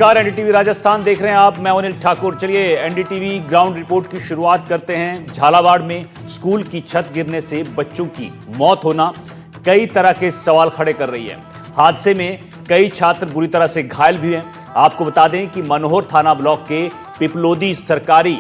नमस्कार, एनडीटीवी राजस्थान देख रहे हैं आप। मैं अनिल ठाकुर। चलिए एनडीटीवी ग्राउंड रिपोर्ट की शुरुआत करते हैं। झालावाड़ में स्कूल की छत गिरने से बच्चों की मौत होना कई तरह के सवाल खड़े कर रही है। हादसे में कई छात्र बुरी तरह से घायल भी हैं। आपको बता दें कि मनोहर थाना ब्लॉक के पिपलोदी सरकारी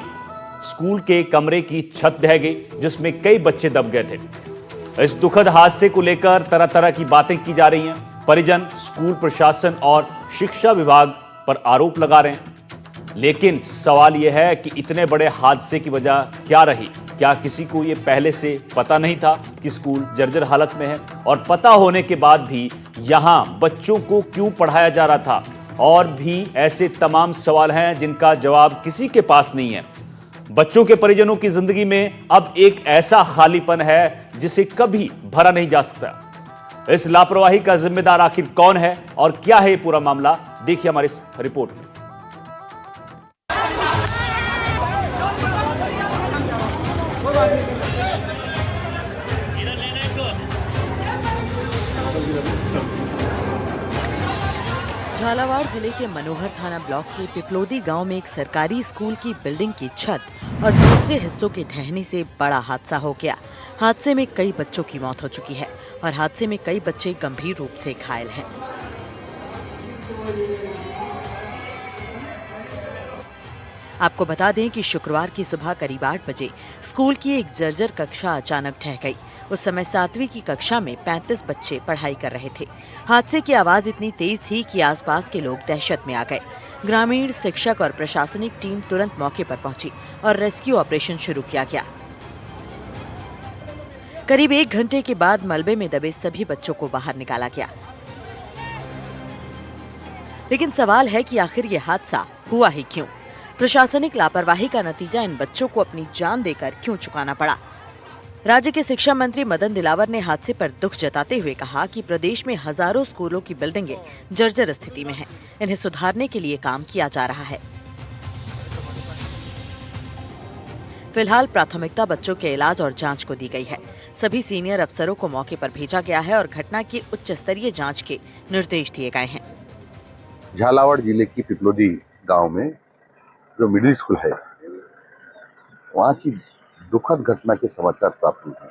स्कूल के कमरे की छत ढह गई, जिसमें कई बच्चे दब गए थे। इस दुखद हादसे को लेकर तरह तरह की बातें की जा रही हैं। परिजन, स्कूल प्रशासन और शिक्षा विभाग पर आरोप लगा रहे हैं। लेकिन सवाल यह है कि इतने बड़े हादसे की वजह क्या रही? क्या किसी को यह पहले से पता नहीं था कि स्कूल जर्जर हालत में है? और पता होने के बाद भी यहां बच्चों को क्यों पढ़ाया जा रहा था? और भी ऐसे तमाम सवाल हैं जिनका जवाब किसी के पास नहीं है। बच्चों के परिजनों की जिंदगी में अब एक ऐसा खालीपन है जिसे कभी भरा नहीं जा सकता। इस लापरवाही का जिम्मेदार आखिर कौन है और क्या है ये पूरा मामला? देखिए हमारी इस रिपोर्ट में। झालावाड़ जिले के मनोहर थाना ब्लॉक के पिपलोदी गांव में एक सरकारी स्कूल की बिल्डिंग की छत और दूसरे हिस्सों के ढहने से बड़ा हादसा हो गया। हादसे में कई बच्चों की मौत हो चुकी है और हादसे में कई बच्चे गंभीर रूप से घायल हैं। आपको बता दें कि शुक्रवार की सुबह करीब 8 बजे स्कूल की एक जर्जर कक्षा अचानक ढह गई। उस समय 7वीं की कक्षा में 35 बच्चे पढ़ाई कर रहे थे। हादसे की आवाज इतनी तेज थी कि आसपास के लोग दहशत में आ गए। ग्रामीण, शिक्षक और प्रशासनिक टीम तुरंत मौके पर पहुंची और रेस्क्यू ऑपरेशन शुरू किया गया। करीब 1 घंटे के बाद मलबे में दबे सभी बच्चों को बाहर निकाला गया। लेकिन सवाल है कि आखिर ये हादसा हुआ ही क्यों? प्रशासनिक लापरवाही का नतीजा इन बच्चों को अपनी जान देकर क्यों चुकाना पड़ा? राज्य के शिक्षा मंत्री मदन दिलावर ने हादसे पर दुख जताते हुए कहा कि प्रदेश में हजारों स्कूलों की बिल्डिंगें जर्जर स्थिति में हैं। इन्हें सुधारने के लिए काम किया जा रहा है। फिलहाल प्राथमिकता बच्चों के इलाज और जांच को दी गई है। सभी सीनियर अफसरों को मौके पर भेजा गया है और घटना की उच्च स्तरीय जांच के निर्देश दिए गए हैं। झालावाड़ जिले की पिपलोदी गांव में जो मिडिल स्कूल है, वहाँ की दुखद घटना के समाचार प्राप्त हुए हैं।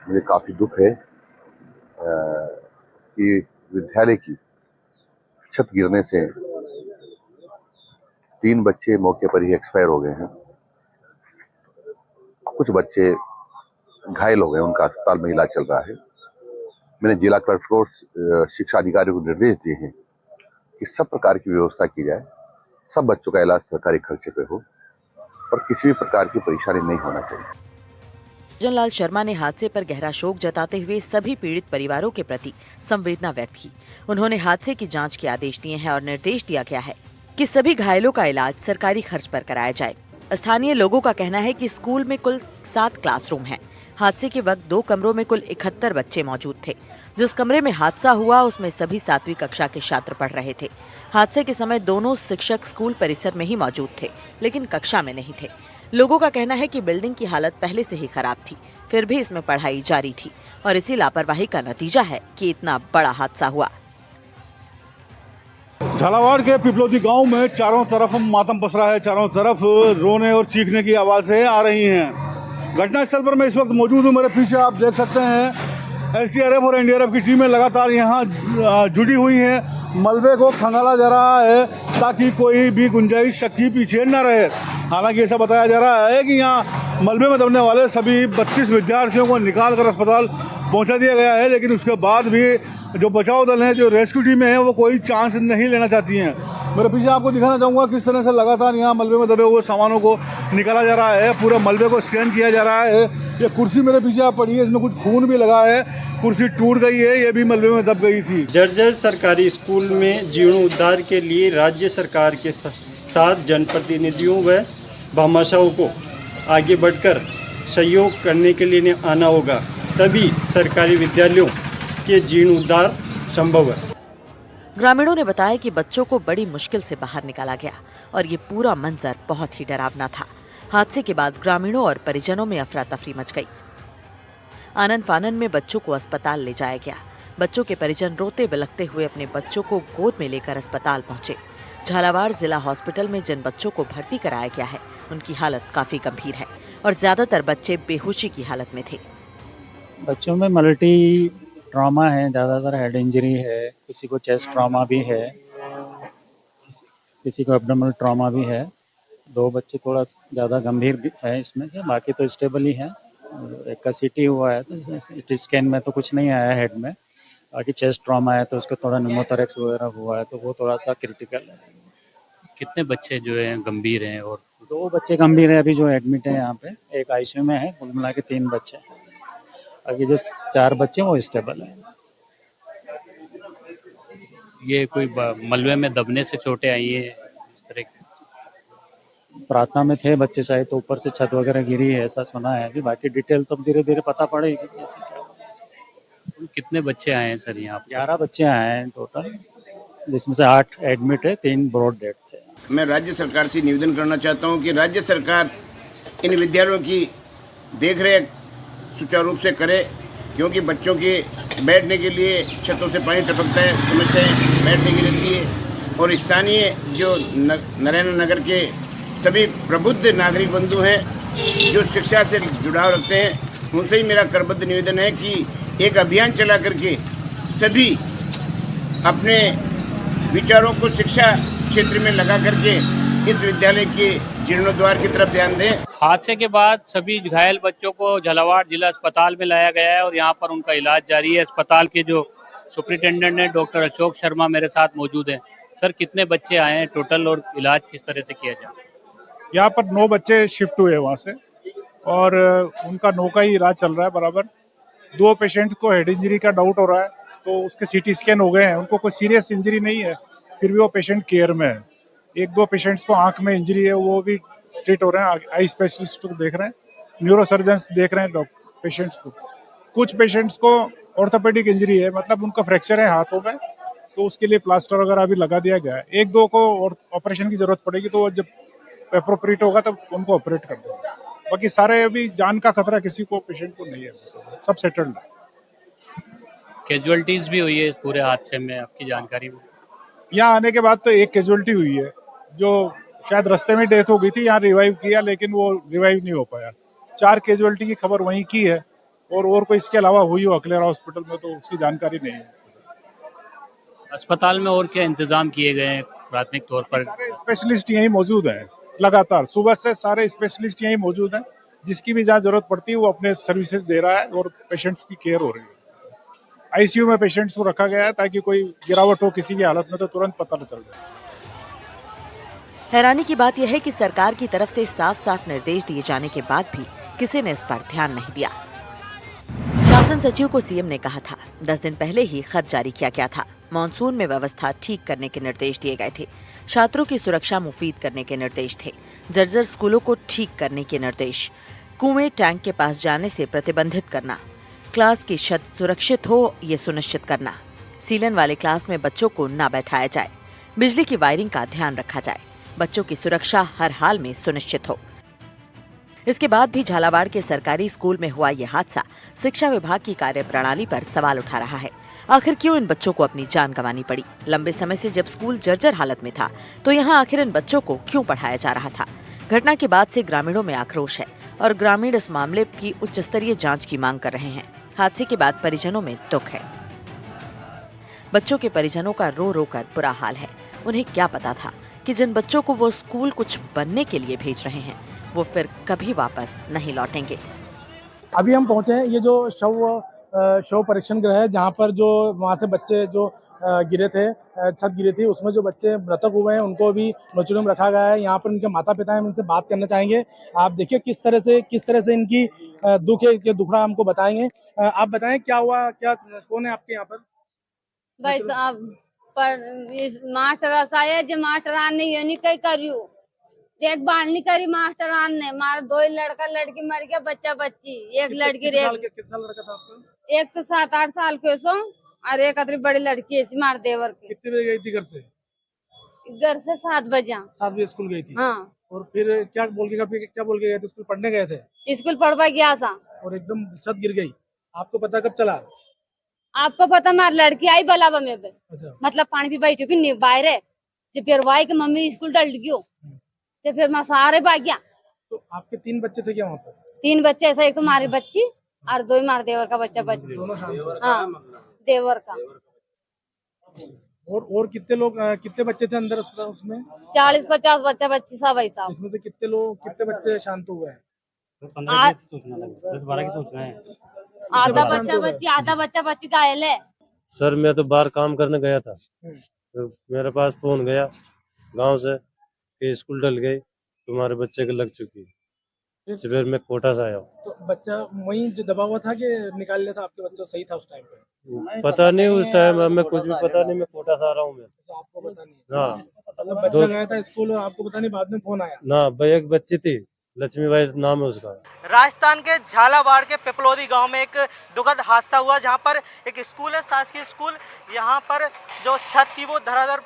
मुझे काफी दुख है कि विद्यालय की छत गिरने से 3 बच्चे मौके पर ही एक्सपायर हो गए हैं। कुछ बच्चे घायल हो गए, उनका अस्पताल में इलाज चल रहा है। मैंने जिला कलेक्टर को, शिक्षा अधिकारियों को निर्देश दिए हैं कि सब प्रकार की व्यवस्था की जाए, सब बच्चों का इलाज सरकारी खर्चे पे हो और किसी भी प्रकार की परेशानी नहीं होना चाहिए। जनलाल शर्मा ने हादसे पर गहरा शोक जताते हुए सभी पीड़ित परिवारों के प्रति संवेदना व्यक्त की। उन्होंने हादसे की जांच के आदेश दिए हैं और निर्देश दिया गया है कि सभी घायलों का इलाज सरकारी खर्च पर कराया जाए। स्थानीय लोगों का कहना है कि स्कूल में कुल 7 क्लासरूम हैं। हादसे के वक्त 2 कमरों में कुल 71 बच्चे मौजूद थे। जिस कमरे में हादसा हुआ उसमें सभी 7वीं कक्षा के छात्र पढ़ रहे थे। हादसे के समय दोनों शिक्षक स्कूल परिसर में ही मौजूद थे, लेकिन कक्षा में नहीं थे। लोगों का कहना है कि बिल्डिंग की हालत पहले से ही खराब थी, फिर भी इसमें पढ़ाई जारी थी और इसी लापरवाही का नतीजा है कि इतना बड़ा हादसा हुआ। झालावाड़ के पिपलोदी गांव में चारों तरफ मातम पसरा है। चारों तरफ रोने और चीखने की आवाजें आ रही हैं। घटनास्थल पर मैं इस वक्त मौजूद हूँ। मेरे पीछे आप देख सकते हैं एसडीआरएफ और एनडीआरएफ की टीमें लगातार यहाँ जुड़ी हुई हैं। मलबे को खंगाला जा रहा है ताकि कोई भी गुंजाइश शक की पीछे न रहे। हालांकि ऐसा बताया जा रहा है कि यहाँ मलबे में दबने वाले सभी 32 विद्यार्थियों को निकाल कर अस्पताल पहुंचा दिया गया है, लेकिन उसके बाद भी जो बचाव दल हैं, जो रेस्क्यू टीमें हैं, वो कोई चांस नहीं लेना चाहती हैं। मेरे पीछे आपको दिखाना चाहूँगा किस तरह से लगातार यहाँ मलबे में दबे हुए सामानों को निकाला जा रहा है। पूरे मलबे को स्कैन किया जा रहा है। ये कुर्सी मेरे पीछे आप पड़ी है, इसमें कुछ खून भी लगा है। कुर्सी टूट गई है, ये भी मलबे में दब गई थी। जर्जर सरकारी स्कूल में जीर्णोद्धार के लिए राज्य सरकार के साथ जनप्रतिनिधियों व भामाशाहों को आगे बढ़कर सहयोग करने के लिए आना होगा, तभी सरकारी विद्यालयों के जीर्णोद्धार संभव है। ग्रामीणों ने बताया कि बच्चों को बड़ी मुश्किल से बाहर निकाला गया और ये पूरा मंजर बहुत ही डरावना था। हादसे के बाद ग्रामीणों और परिजनों में अफरा तफरी मच गई। आनन फानन में बच्चों को अस्पताल ले जाया गया। बच्चों के परिजन रोते बिलखते हुए अपने बच्चों को गोद में लेकर अस्पताल पहुंचे। झालावाड़ जिला हॉस्पिटल में जिन बच्चों को भर्ती कराया गया है उनकी हालत काफी गंभीर है और ज्यादातर बच्चे बेहोशी की हालत में थे। बच्चों में मल्टी ट्रॉमा है, ज़्यादातर हेड इंजरी है, किसी को चेस्ट ट्रॉमा भी है, किसी को एब्डोमिनल ट्रॉमा भी है। 2 बच्चे थोड़ा ज़्यादा गंभीर भी है इसमें से, बाकी तो स्टेबल ही है। एक का सीटी हुआ है तो सीटी स्कैन में तो कुछ नहीं आया हेड में, बाकी चेस्ट ट्रॉमा है तो उसको थोड़ा न्यूमोथोरैक्स वगैरह हुआ है तो वो थोड़ा सा क्रिटिकल है। कितने बच्चे जो हैं गंभीर हैं? और 2 बच्चे गंभीर है अभी जो एडमिट है यहाँ पे, एक आईसीयू में है, कुल मिला के 3 बच्चे हैं। बाकी जो 4 बच्चे हैं वो स्टेबल है। ये कोई मलबे में दबने से चोटें आई है इस तरह की? प्रार्थना में थे बच्चे शायद, तो ऊपर से छत वगैरह गिरी है ऐसा सुना है। अभी बाकी डिटेल तो धीरे धीरे पता पड़ेगी कैसे क्या। कितने बच्चे आए हैं सर यहाँ पे? 11 बच्चे आए हैं टोटल, जिसमें से 8 एडमिट है, 3 ब्रॉड डेड थे। मैं राज्य सरकार से निवेदन करना चाहता हूँ कि राज्य सरकार इन विद्यालयों की देखरेख सुचारू रूप से करे, क्योंकि बच्चों के बैठने के लिए छतों से पानी टपकता है, समस्याएं बैठने की रहती है। और स्थानीय जो नारायण नगर के सभी प्रबुद्ध नागरिक बंधु हैं जो शिक्षा से जुड़ाव रखते हैं, उनसे ही मेरा करबद्ध निवेदन है कि एक अभियान चला करके सभी अपने विचारों को शिक्षा क्षेत्र में लगा करके इस विद्यालय के जीर्णोद्धार की तरफ ध्यान दें। हादसे के बाद सभी घायल बच्चों को झालावाड़ जिला अस्पताल में लाया गया है और यहाँ पर उनका इलाज जारी है। अस्पताल के जो सुपरिटेंडेंट हैं डॉक्टर अशोक शर्मा मेरे साथ मौजूद हैं। सर, कितने बच्चे आए हैं टोटल और इलाज किस तरह से किया जाए? यहाँ पर 9 बच्चे शिफ्ट हुए वहाँ से और उनका 9 का ही इलाज चल रहा है बराबर। 2 पेशेंट को हेड इंजरी का डाउट हो रहा है तो उसके सीटी स्कैन हो गए हैं, उनको कोई सीरियस इंजरी नहीं है, फिर भी वो पेशेंट केयर में है। 1-2 पेशेंट्स को आंख में इंजरी है, वो भी ट्रीट हो रहे हैं, आई स्पेशलिस्ट को देख रहे हैं, न्यूरोसर्जन्स देख रहे हैं पेशेंट्स को। कुछ पेशेंट्स को ऑर्थोपेडिक इंजरी है, मतलब उनका फ्रैक्चर है हाथों में, तो उसके लिए प्लास्टर वगैरह भी लगा दिया गया है। 1-2 को ऑपरेशन की जरूरत पड़ेगी तो जब एप्रोप्रिएट होगा तब उनको ऑपरेट कर देंगे। बाकी सारे अभी जान का खतरा किसी को पेशेंट को नहीं है, सब सेटल्ड है। कैजुअलिटीज भी हुई है इस पूरे हादसे में, आपकी जानकारी में? यहाँ आने के बाद तो एक कैजुअलिटी हुई है जो शायद रास्ते में डेथ हो गई थी, यहाँ रिवाइव किया लेकिन वो रिवाइव नहीं हो पाया। 4 कैजुअलिटी की खबर वहीं की है और कोई इसके अलावा हुई हो अकलेरा हॉस्पिटल में तो उसकी जानकारी नहीं है। अस्पताल में और क्या इंतजाम किए गए हैं प्राथमिक तौर पर? सारे स्पेशलिस्ट यहीं मौजूद हैं, लगातार सुबह से सारे स्पेशलिस्ट यहीं मौजूद हैं। जिसकी भी जहाँ जरूरत पड़ती है वो अपने सर्विसेज दे रहा है और पेशेंट्स की केयर हो रही है। आईसीयू में पेशेंट्स को रखा गया है ताकि कोई गिरावट हो किसी की हालत में तो तुरंत पता चल जाए। हैरानी की बात यह है कि सरकार की तरफ से साफ साफ निर्देश दिए जाने के बाद भी किसी ने इस पर ध्यान नहीं दिया। शासन सचिव को सीएम ने कहा था, 10 दिन पहले ही खत जारी किया गया था। मानसून में व्यवस्था ठीक करने के निर्देश दिए गए थे, छात्रों की सुरक्षा मुफीद करने के निर्देश थे, जर्जर स्कूलों को ठीक करने के निर्देश, कुएं टैंक के पास जाने से प्रतिबंधित करना, क्लास की छत सुरक्षित हो ये सुनिश्चित करना, सीलन वाले क्लास में बच्चों को न बैठाया जाए, बिजली की वायरिंग का ध्यान रखा जाए, बच्चों की सुरक्षा हर हाल में सुनिश्चित हो। इसके बाद भी झालावाड़ के सरकारी स्कूल में हुआ यह हादसा शिक्षा विभाग की कार्यप्रणाली पर सवाल उठा रहा है। आखिर क्यों इन बच्चों को अपनी जान गंवानी पड़ी? लंबे समय से जब स्कूल जर्जर हालत में था तो यहाँ आखिर इन बच्चों को क्यों पढ़ाया जा रहा था? घटना के बाद से ग्रामीणों में आक्रोश है और ग्रामीण इस मामले की उच्च स्तरीय जांच की मांग कर रहे हैं। हादसे के बाद परिजनों में दुख है। बच्चों के परिजनों का रो रो कर बुरा हाल है। उन्हें क्या पता था कि जिन बच्चों को वो स्कूल कुछ बनने के लिए भेज रहे हैं वो फिर कभी वापस नहीं लौटेंगे। अभी हम पहुंचे हैं ये जो शव परीक्षण गृह है जहां पर जो वहां से बच्चे जो गिरे थे, छत गिरी थी, उसमें जो बच्चे मृतक हुए हैं उनको भी मोचुरी में रखा गया है। यहाँ पर उनके माता पिता हैं, हम इनसे बात करना चाहेंगे। आप देखिए किस तरह से इनकी दुख है, ये दुखड़ा हमको बताएंगे। आप बताएं क्या हुआ, क्या कौन है आपके यहाँ पर? भाई साहब पर इस मास्टर आया जो मास्टरान ने नहीं कहीं करियो देखभाल नहीं करी मास्टरान ने। मारा 2 लड़का लड़की मर गया, बच्चा बच्ची, एक लड़की कितना लड़का था आपका? एक तो 7-8 साल के सो और एक अतरी बड़ी लड़की ऐसी मार देवर के। कितने बजे गई थी घर से? घर से 7 बजे। 7 बजे स्कूल गई थी? हाँ। और फिर क्या बोल के गए थे? स्कूल पढ़ने गए थे? स्कूल पढ़वा गया था और एकदम छत गिर गई। आपको पता कब चला? आपको पता हमारी लड़की आई बलावा में बे। अच्छा। मतलब पानी पी बैठी थी बाहर है, जब फिर वाई के मम्मी स्कूल डल गयो, तो फिर मैं सारे भाग गया। तो आपके 3 बच्चे थे क्या वहाँ पर? 3 बच्चे, ऐसा एक तो हमारी बच्ची और 2 हमारे देवर का बच्चा बच्ची। दोनों शाम हाँ, देवर का। और कितने बच्चे थे अंदर उसमें? 40-50 बच्चा बच्ची सब है साहब। इसमें से कितने बच्चे शांत हुए हैं? 10-12 की सूचना है। आधा बच्चा बच्ची, आधा बच्चा बच्ची घायल है। सर मैं तो बाहर काम करने गया था, तो मेरे पास फोन गया गांव से कि स्कूल डल गई, तुम्हारे बच्चे को लग चुकी है। फिर मैं कोटा से आया। तो बच्चा वहीं जो दबा हुआ था कि निकाल लिया था आपके बच्चा सही था उस टाइम पे? पता नहीं उस टाइम, हमें कुछ भी पता नहीं, मैं कोटा से आ रहा हूँ। मैं आपको पता नहीं? हाँ, मतलब बच्चा गया था स्कूल और आपको पता नहीं, बाद में फोन आया? ना भाई, एक बच्ची थी, लक्ष्मीबाई नाम है उसका। राजस्थान के झालावाड़ के पिपलोदी गांव में एक दुखद हादसा हुआ, जहां पर एक स्कूल है, शासकीय स्कूल। यहां पर जो छत थी वो धड़ाधड़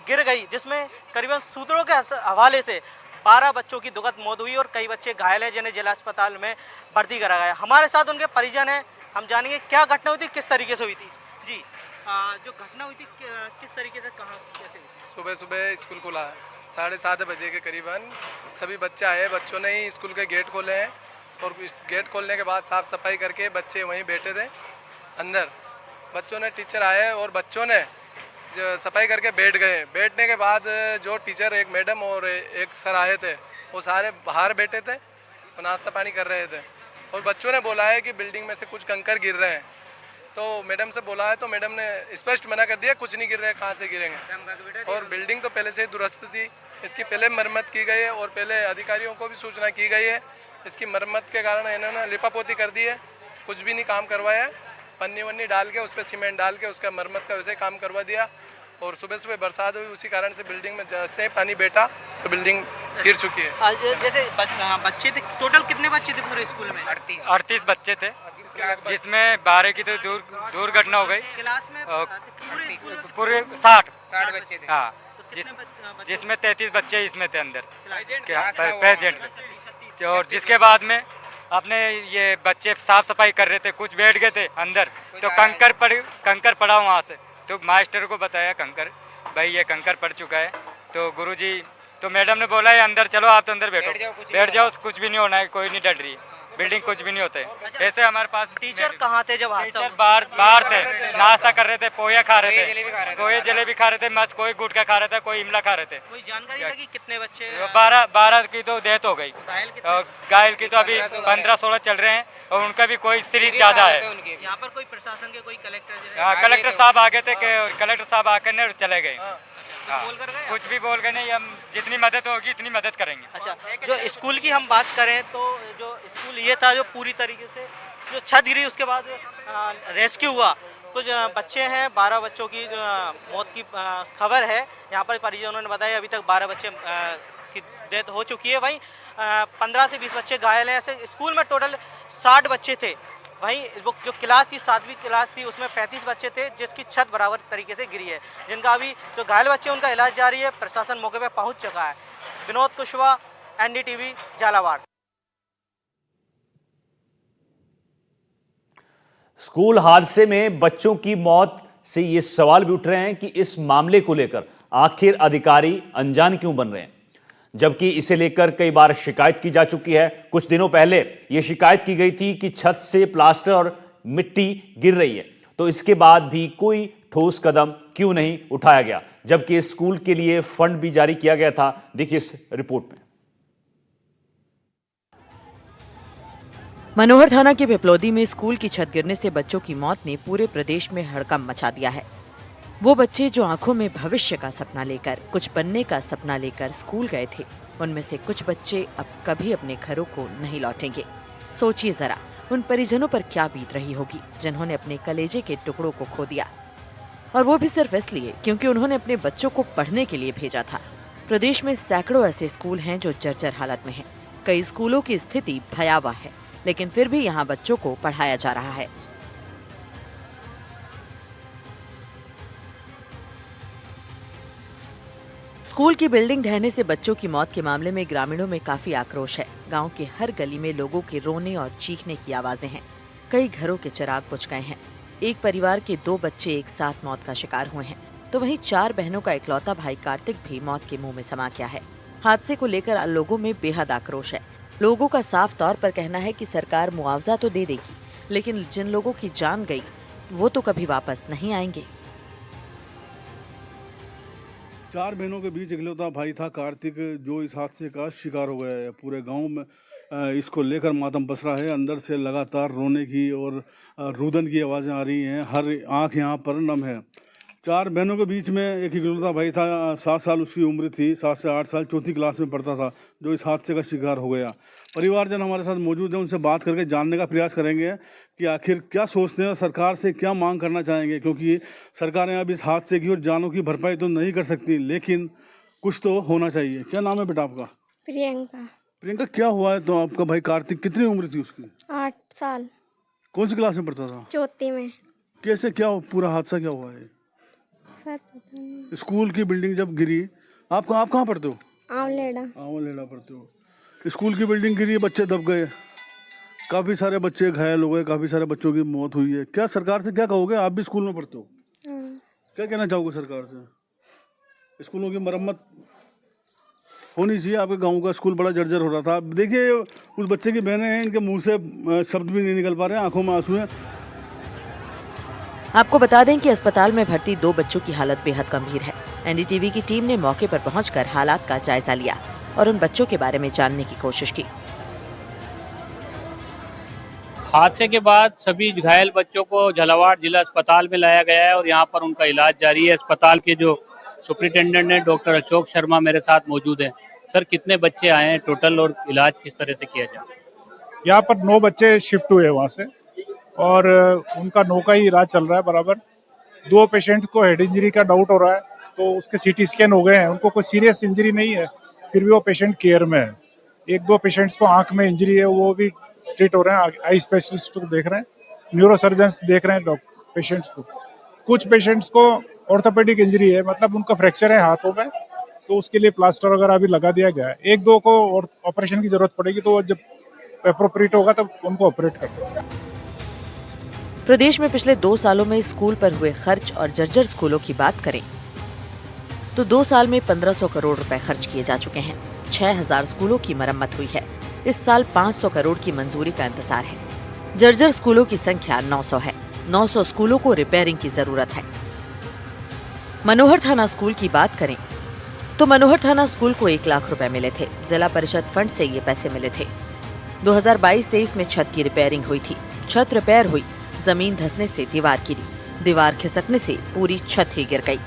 गिर गई, जिसमें करीबन सूत्रों के हवाले से 12 बच्चों की दुखद मौत हुई और कई बच्चे घायल हैं, जिन्हें जिला अस्पताल में भर्ती करा गया। हमारे साथ उनके परिजन हैं, हम जानेंगे क्या घटना हुई थी, किस तरीके से हुई थी। जी, जो घटना हुई थी किस तरीके से, कहाँ, कैसे हुई? सुबह सुबह स्कूल खुला है, 7:30 बजे के करीबन सभी बच्चे आए। बच्चों ने ही स्कूल के गेट खोले हैं और गेट खोलने के बाद साफ़ सफाई करके बच्चे वहीं बैठे थे अंदर। बच्चों ने, टीचर आए और बच्चों ने जो सफाई करके बैठ गए। बैठने के बाद जो टीचर, एक मैडम और एक सर आए थे, वो सारे बाहर बैठे थे और नाश्ता पानी कर रहे थे। और बच्चों ने बोला है कि बिल्डिंग में से कुछ कंकर गिर रहे हैं, तो मैडम से बोला है, तो मैडम ने स्पष्ट मना कर दिया, कुछ नहीं गिर रहे, कहाँ से गिरेंगे। और बिल्डिंग तो पहले से ही दुरुस्त थी, इसकी पहले मरम्मत की गई है और पहले अधिकारियों को भी सूचना की गई है। इसकी मरम्मत के कारण इन्होंने लिपापोती कर दी है, कुछ भी नहीं काम करवाया, पन्नी वन्नी डाल के उस पर सीमेंट डाल के उसका मरम्मत का वैसे काम करवा दिया। और सुबह सुबह बरसात हुई, उसी कारण से बिल्डिंग में जैसे पानी बैठा तो बिल्डिंग गिर चुकी है। जैसे बच्चे थे, टोटल कितने बच्चे थे पूरे स्कूल में? 38 बच्चे थे, जिसमें 12 की तो दुर्घटना हो गई। क्लास में पूरे 60 बच्चे थे। हाँ, जिसमें 33 बच्चे इसमें थे अंदर प्रेजेंट में। और जिसके बाद में अपने ये बच्चे साफ सफाई कर रहे थे, कुछ बैठ गए थे अंदर, तो कंकर पड़ा वहाँ से। तो मास्टर को बताया कंकर, भाई ये कंकर पड़ चुका है। तो गुरुजी, तो मैडम ने बोला है अंदर चलो, आप तो अंदर बैठ जाओ, कुछ भी नहीं होना है, कोई नहीं डर रही है, बिल्डिंग कुछ भी नहीं होता है। ऐसे हमारे पास टीचर कहाँ थे जब हादसा? टीचर बाहर थे, नाश्ता कर रहे थे, पोया खा रहे थे, पोहे जलेबी खा रहे थे, मत कोई गुटखा खा रहा था, कोई इमला खा रहे थे। कोई जानकारी लगी कितने बच्चे? 12 की तो डेथ हो गई और घायल की तो अभी 15-16 चल रहे हैं और उनका भी कोई सीरीज ज्यादा है। यहाँ पर कोई प्रशासन के, कोई कलेक्टर? हाँ, कलेक्टर साहब आ गए थे, कलेक्टर साहब आकर ने चले गए। कुछ भी बोल गए नहीं, हम जितनी मदद होगी इतनी मदद करेंगे। अच्छा, जो स्कूल की हम बात करें तो जो स्कूल ये था जो पूरी तरीके से जो छत गिरी, उसके बाद रेस्क्यू हुआ। कुछ बच्चे हैं, 12 बच्चों की मौत की खबर है। यहाँ पर परिजनों ने बताया अभी तक 12 बच्चे की डेथ हो चुकी है। वहीं 15 से 20 बच्चे घायल हैं। ऐसे स्कूल में टोटल 60 बच्चे थे। वहीं वो जो क्लास थी, 7वीं क्लास थी, उसमें 35 बच्चे थे, जिसकी छत बराबर तरीके से गिरी है। जिनका अभी जो घायल बच्चे उनका इलाज जारी है। प्रशासन मौके पर पहुंच चुका है। विनोद कुशवाहा, NDTV, झालावाड़। स्कूल हादसे में बच्चों की मौत से ये सवाल भी उठ रहे हैं कि इस मामले को लेकर आखिर अधिकारी अनजान क्यों बन रहे हैं, जबकि इसे लेकर कई बार शिकायत की जा चुकी है। कुछ दिनों पहले यह शिकायत की गई थी कि छत से प्लास्टर और मिट्टी गिर रही है, तो इसके बाद भी कोई ठोस कदम क्यों नहीं उठाया गया, जबकि स्कूल के लिए फंड भी जारी किया गया था। देखिए इस रिपोर्ट में। मनोहर थाना के पिपलोदी में स्कूल की छत गिरने से बच्चों की मौत ने पूरे प्रदेश में हड़कंप मचा दिया है। वो बच्चे जो आंखों में भविष्य का सपना लेकर, कुछ बनने का सपना लेकर स्कूल गए थे, उनमें से कुछ बच्चे अब कभी अपने घरों को नहीं लौटेंगे। सोचिए जरा उन परिजनों पर क्या बीत रही होगी जिन्होंने अपने कलेजे के टुकड़ों को खो दिया, और वो भी सिर्फ इसलिए क्योंकि उन्होंने अपने बच्चों को पढ़ने के लिए भेजा था। प्रदेश में सैकड़ों ऐसे स्कूल हैं जो जर्जर हालत में हैं। कई स्कूलों की स्थिति भयावह है, लेकिन फिर भी यहाँ बच्चों को पढ़ाया जा रहा है। स्कूल की बिल्डिंग ढहने से बच्चों की मौत के मामले में ग्रामीणों में काफी आक्रोश है। गांव के हर गली में लोगों के रोने और चीखने की आवाजें हैं। कई घरों के चिराग बुझ गए हैं। एक परिवार के 2 बच्चे एक साथ मौत का शिकार हुए हैं, तो वहीं 4 बहनों का इकलौता भाई कार्तिक भी मौत के मुंह में समा गया है। हादसे को लेकर लोगों में बेहद आक्रोश है। लोगों का साफ तौर पर कहना है कि सरकार मुआवजा तो दे देगी, लेकिन जिन लोगों की जान गई वो तो कभी वापस नहीं आएंगे। 4 बहनों के बीच इकलौता भाई था कार्तिक, जो इस हादसे का शिकार हो गया है। पूरे गांव में इसको लेकर मातम पसरा है। अंदर से लगातार रोने की और रुदन की आवाज़ें आ रही हैं। हर आंख यहां पर नम है। 4 बहनों के बीच में एक इकलौता भाई था, 7 साल उसकी उम्र थी, 7 से 8 साल, 4th क्लास में पढ़ता था, जो इस हादसे का शिकार हो गया। परिवारजन हमारे साथ मौजूद हैं, उनसे बात करके जानने का प्रयास करेंगे कि आखिर क्या सोचते हैं और सरकार से क्या मांग करना चाहेंगे, क्योंकि सरकारें अब इस हादसे की और जानों की भरपाई तो नहीं कर सकती, लेकिन कुछ तो होना चाहिए। क्या नाम है बेटा आपका? प्रियंका। प्रियंका, क्या हुआ है तो आपका भाई कार्तिक, कितनी उम्र थी उसकी? 8 साल। कौन सी क्लास में पढ़ता था? 4th में। कैसे, क्या पूरा हादसा क्या हुआ है? सर पता नहीं। स्कूल की बिल्डिंग जब गिरी, आप कहाँ पढ़ते हो? आंवलेड़ा पढ़ते हो। स्कूल की बिल्डिंग गिरी, बच्चे दब गए, काफ़ी सारे बच्चे घायल हो गए, काफ़ी सारे बच्चों की मौत हुई है। क्या सरकार से क्या कहोगे? आप भी स्कूल में पढ़ते हो, क्या कहना चाहोगे सरकार से? स्कूलों की मरम्मत होनी चाहिए। आपके गांव का स्कूल बड़ा जर्जर हो रहा था। देखिए, उस बच्चे की बहनें हैं, इनके मुंह से शब्द भी नहीं निकल पा रहे हैं, आंखों में आंसू हैं। आपको बता दें कि अस्पताल में भर्ती 2 बच्चों की हालत बेहद गंभीर है। एनडीटीवी की टीम ने मौके पर पहुंचकर हालात का जायजा लिया और उन बच्चों के बारे में जानने की कोशिश की। हादसे के बाद सभी घायल बच्चों को झालावाड़ जिला अस्पताल में लाया गया है और यहाँ पर उनका इलाज जारी है। अस्पताल के जो सुपरिटेंडेंट हैं डॉक्टर अशोक शर्मा मेरे साथ मौजूद हैं। सर, कितने बच्चे आए हैं टोटल और इलाज किस तरह से किया जाए? यहाँ पर 9 बच्चे शिफ्ट हुए वहाँ से और उनका 9 का ही इलाज चल रहा है बराबर। 2 पेशेंट्स को हेड इंजरी का डाउट हो रहा है, तो उसके सीटी स्कैन हो गए हैं। उनको कोई सीरियस इंजरी नहीं है, फिर भी वो पेशेंट केयर में है। 1-2 पेशेंट्स को आंख में इंजरी है, वो भी ट्रीट हो रहे हैं। आई स्पेशलिस्ट को देख रहे हैं, न्यूरोसर्जन्स देख रहे हैं पेशेंट्स को। कुछ पेशेंट्स को ऑर्थोपेडिक इंजरी है, मतलब उनका फ्रैक्चर है हाथों में, तो उसके लिए प्लास्टर वगैरह भी लगा दिया गया है। 1-2 को ऑपरेशन की जरूरत पड़ेगी, तो जब एप्रोप्रिएट होगा तब उनको ऑपरेट कर देंगे। प्रदेश में पिछले 2 सालों में स्कूल पर हुए खर्च और जर्जर स्कूलों की बात करें तो 2 साल में 1500 करोड़ रुपए खर्च किए जा चुके हैं। 6000 स्कूलों की मरम्मत हुई है। इस साल 500 करोड़ की मंजूरी का इंतजार है। जर्जर स्कूलों की संख्या 900 है। 900 स्कूलों को रिपेयरिंग की जरूरत है। मनोहर थाना स्कूल की बात करें तो मनोहर थाना स्कूल को 1 लाख रुपए मिले थे। जिला परिषद फंड से ये पैसे मिले थे। 2022-23 में छत की रिपेयरिंग हुई थी। छत रिपेयर हुई, जमीन धंसने से दीवार गिरी, दीवार खिसकने से पूरी छत ही गिर गई।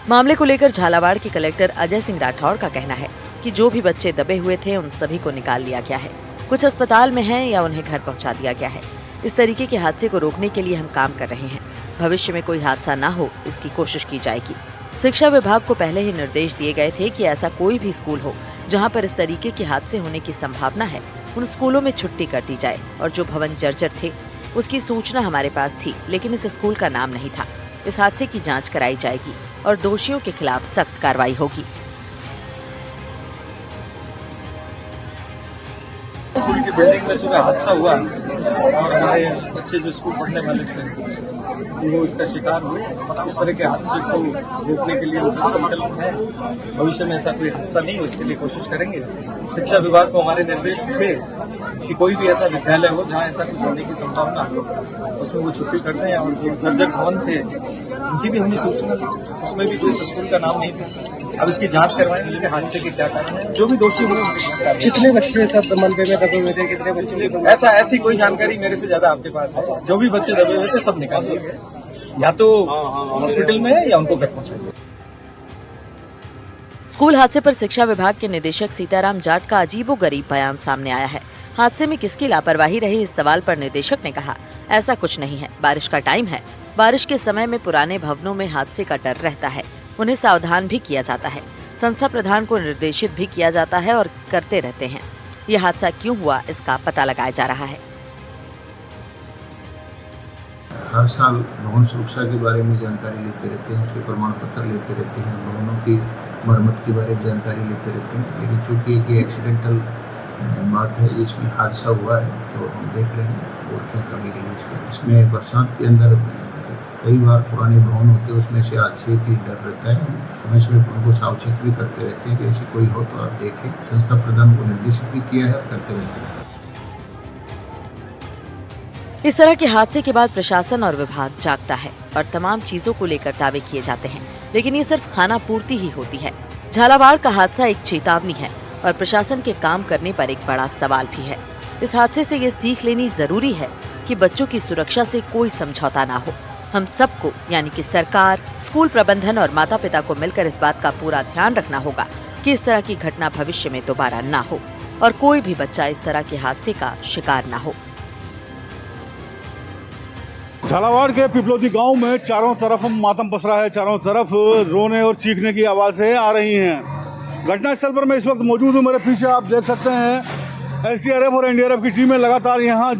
मामले को लेकर झालावाड़ के कलेक्टर अजय सिंह राठौर का कहना है कि जो भी बच्चे दबे हुए थे उन सभी को निकाल लिया गया है। कुछ अस्पताल में हैं या उन्हें घर पहुंचा दिया गया है। इस तरीके के हादसे को रोकने के लिए हम काम कर रहे हैं। भविष्य में कोई हादसा न हो, इसकी कोशिश की जाएगी। शिक्षा विभाग को पहले ही निर्देश दिए गए थे कि ऐसा कोई भी स्कूल हो जहां पर इस तरीके के हादसे होने की संभावना है, उन स्कूलों में छुट्टी कर दी जाए। और जो भवन जर्जर थे उसकी सूचना हमारे पास थी, लेकिन इस स्कूल का नाम नहीं था। इस हादसे की जांच कराई जाएगी और दोषियों के खिलाफ सख्त कार्रवाई होगी। स्कूल की बिल्डिंग में सुबह हादसा हुआ और हमारे बच्चे जो स्कूल पढ़ने वाले थे वो इसका शिकार हुए। इस तरह के हादसे को रोकने के लिए हम संकल्प हैं। भविष्य में ऐसा कोई हादसा नहीं हो, इसके लिए कोशिश करेंगे। शिक्षा विभाग को हमारे निर्देश थे कि कोई भी ऐसा विद्यालय हो जहां ऐसा कुछ होने की संभावना हो, उसमें वो छुट्टी कर दें। और जो जर्जर भवन थे उनकी भी हमें सूचना दी, उसमें भी कोई स्कूल का नाम नहीं था। अब इसकी जांच करवाएंगे कि हादसे के क्या कारण है। जो भी दोषी हुए उनके कितने बच्चे सब मलबे में दबे हुए थे, कितने बच्चे? ऐसी कोई जानकारी मेरे से ज्यादा आपके पास है। जो भी बच्चे दबे हुए थे सब निकाल दिए गए, या तो हॉस्पिटल में है या उनको घर पहुंचाएंगे। स्कूल हादसे पर शिक्षा विभाग के निदेशक सीताराम जाट का अजीबोगरीब बयान सामने आया है। हादसे में किसकी लापरवाही रही, इस सवाल पर निदेशक ने कहा, ऐसा कुछ नहीं है। बारिश का टाइम है। बारिश के समय में पुराने भवनों में हादसे का डर रहता है। उन्हें सावधान भी किया जाता है। संस्था प्रधान को निर्देशित भी किया जाता है और करते रहते हैं। ये हादसा क्यों हुआ, इसका पता लगाया जा रहा है। हर साल भवन सुरक्षा के बारे में जानकारी लेते रहते हैं, उसके प्रमाण पत्र लेते रहते हैं, भवनों की मरम्मत के बारे में जानकारी लेते रहते हैं। लेकिन चूंकि एक एक्सीडेंटल बात है जिसमें हादसा हुआ है, तो हम देख रहे हैं और क्या कमी रही उसका। इसमें बरसात के अंदर कई बार पुराने भवन होते हैं, उसमें से हादसे की डर रहता है। समय समय पर उनको सावचेत भी करते रहते हैं कि ऐसे कोई हो तो आप देखें। संस्था प्रधान को निर्देशित भी किया है और करते रहते हैं। इस तरह के हादसे के बाद प्रशासन और विभाग जागता है और तमाम चीजों को लेकर दावे किए जाते हैं, लेकिन ये सिर्फ खाना पूर्ति ही होती है। झालावाड़ का हादसा एक चेतावनी है और प्रशासन के काम करने पर एक बड़ा सवाल भी है। इस हादसे से ये सीख लेनी जरूरी है कि बच्चों की सुरक्षा से कोई समझौता ना हो। हम सबको यानी कि सरकार, स्कूल प्रबंधन और माता पिता को मिलकर इस बात का पूरा ध्यान रखना होगा कि इस तरह की घटना भविष्य में दोबारा ना हो और कोई भी बच्चा इस तरह के हादसे का शिकार ना हो। झालावाड़ के पिपलोदी गांव में चारों तरफ मातम पसरा है। चारों तरफ रोने और चीखने की आवाज़ें आ रही हैं। घटनास्थल पर मैं इस वक्त मौजूद हूँ। मेरे पीछे आप देख सकते हैं एसडीआरएफ और एनडीआरएफ की टीमें लगातार यहाँ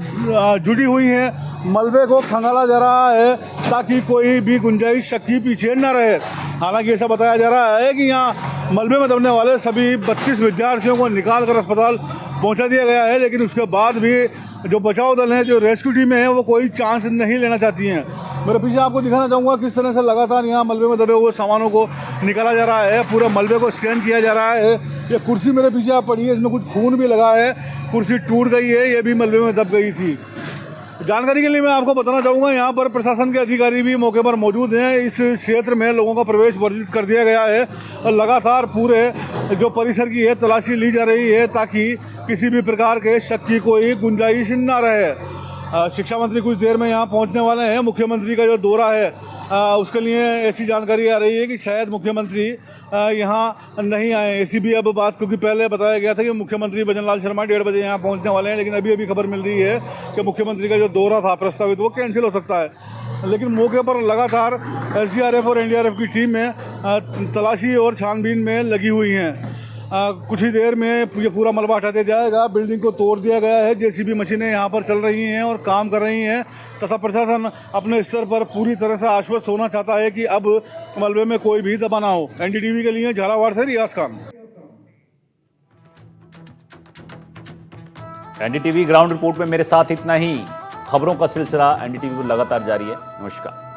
जुड़ी हुई हैं। मलबे को खंगाला जा रहा है ताकि कोई भी गुंजाइश शक की पीछे न रहे। हालांकि ऐसा बताया जा रहा है कि यहाँ मलबे में दबने वाले सभी 32 विद्यार्थियों को निकाल कर अस्पताल पहुंचा दिया गया है, लेकिन उसके बाद भी जो बचाव दल हैं, जो रेस्क्यू टीमें हैं, वो कोई चांस नहीं लेना चाहती हैं। मेरे पीछे आपको दिखाना चाहूँगा किस तरह से लगातार यहाँ मलबे में दबे हुए सामानों को निकाला जा रहा है। पूरे मलबे को स्कैन किया जा रहा है। ये कुर्सी मेरे पीछे आप पड़ी है, इसमें कुछ खून भी लगा है। कुर्सी टूट गई है, ये भी मलबे में दब गई थी। जानकारी के लिए मैं आपको बताना चाहूँगा यहाँ पर प्रशासन के अधिकारी भी मौके पर मौजूद हैं। इस क्षेत्र में लोगों का प्रवेश वर्जित कर दिया गया है और लगातार पूरे जो परिसर की है तलाशी ली जा रही है ताकि किसी भी प्रकार के शक की कोई गुंजाइश ना रहे। शिक्षा मंत्री कुछ देर में यहाँ पहुँचने वाले हैं। मुख्यमंत्री का जो दौरा है उसके लिए ऐसी जानकारी आ रही है कि शायद मुख्यमंत्री यहाँ नहीं आए। ऐसी भी अब बात, क्योंकि पहले बताया गया था कि मुख्यमंत्री भजन लाल शर्मा 1:30 बजे यहाँ पहुँचने वाले हैं, लेकिन अभी खबर मिल रही है कि मुख्यमंत्री का जो दौरा था प्रस्तावित वो कैंसिल हो सकता है। लेकिन मौके पर लगातार एसडीआरएफ और एनडीआरएफ की टीमें तलाशी और छानबीन में लगी हुई हैं। कुछ ही देर में ये पूरा मलबा हटा दिया जाएगा। बिल्डिंग को तोड़ दिया गया है। जेसीबी मशीनें यहाँ पर चल रही हैं और काम कर रही हैं तथा प्रशासन अपने स्तर पर पूरी तरह से आश्वस्त होना चाहता है कि अब मलबे में कोई भी दबा ना हो। एनडीटीवी के लिए झालावाड़ से रियाज खान। एनडीटीवी ग्राउंड रिपोर्ट में मेरे साथ इतना ही। खबरों का सिलसिला एनडीटीवी पर लगातार जारी है। नमस्कार।